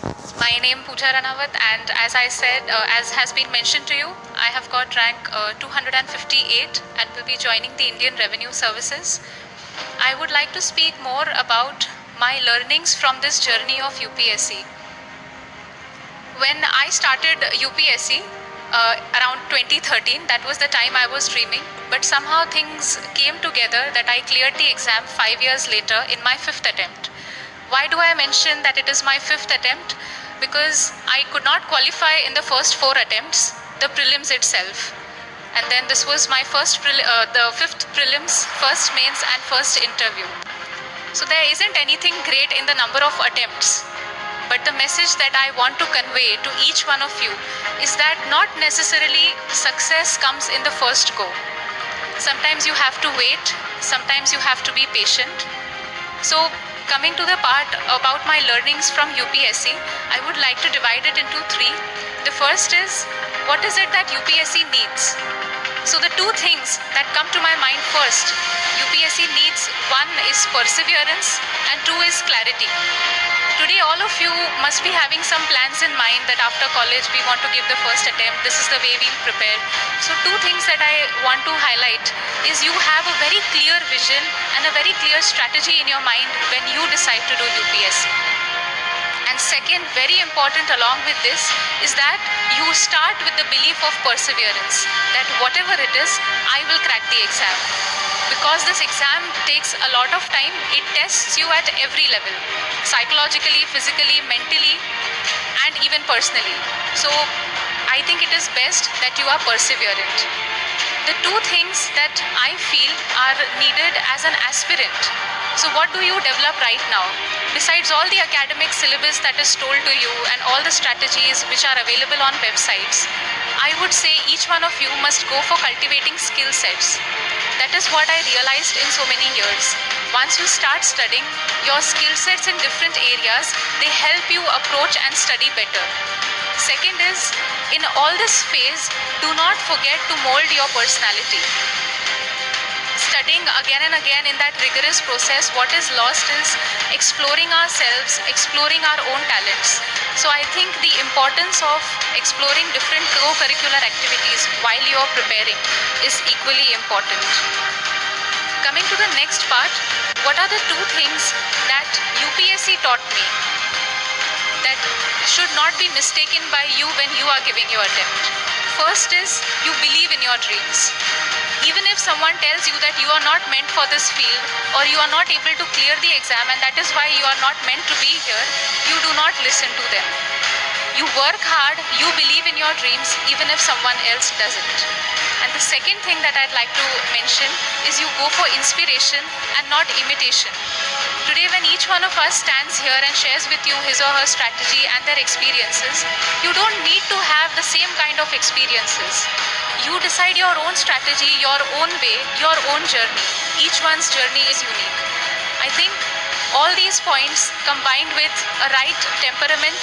My name Pooja Ranawat, and as has been mentioned to you, I have got rank 258 and will be joining the Indian Revenue Services. I would like to speak more about my learnings from this journey of UPSC. When I started UPSC around 2013, that was the time I was dreaming, but somehow things came together that I cleared the exam 5 years later in my fifth attempt. Why do I mention that it is my fifth attempt? Because I could not qualify in the first four attempts, the prelims itself. And then this was my the fifth prelims, first mains, and first interview. So there isn't anything great in the number of attempts. But the message that I want to convey to each one of you is that not necessarily success comes in the first go. Sometimes you have to wait, sometimes you have to be patient. So, coming to the part about my learnings from UPSC, I would like to divide it into three. The first is, what is it that UPSC needs? So, the two things that come to my mind first, UPSC needs, one is perseverance and two is clarity. Today, all of you must be having some plans in mind that after college we want to give the first attempt, this is the way we'll prepare. So, two things that I want to highlight is you have a very clear vision and a very clear strategy in your mind when you decide to do UPSC. And second, very important along with this, is that you start with the belief of perseverance, that whatever it is, I will crack the exam. Because this exam takes a lot of time, it tests you at every level, psychologically, physically, mentally, and even personally. So I think it is best that you are perseverant. The two things that I feel are needed as an aspirant. So what do you develop right now? Besides all the academic syllabus that is told to you and all the strategies which are available on websites, I would say each one of you must go for cultivating skill sets. That is what I realized in so many years. Once you start studying, your skill sets in different areas, they help you approach and study better. Second is, in all this phase, do not forget to mold your personality. Studying again and again in that rigorous process, what is lost is exploring ourselves, exploring our own talents. So I think the importance of exploring different co-curricular activities while you are preparing is equally important. Coming to the next part, what are the two things that UPSC taught me that should not be mistaken by you when you are giving your attempt? First is, you believe in your dreams. Even if someone tells you that you are not meant for this field or you are not able to clear the exam and that is why you are not meant to be here, you do not listen to them. You work hard, you believe in your dreams even if someone else doesn't. And the second thing that I'd like to mention is you go for inspiration and not imitation. Today, when each one of us stands here and shares with you his or her strategy and their experiences, you don't need to have the same kind of experiences. You decide your own strategy, your own way, your own journey. Each one's journey is unique. I think all these points combined with a right temperament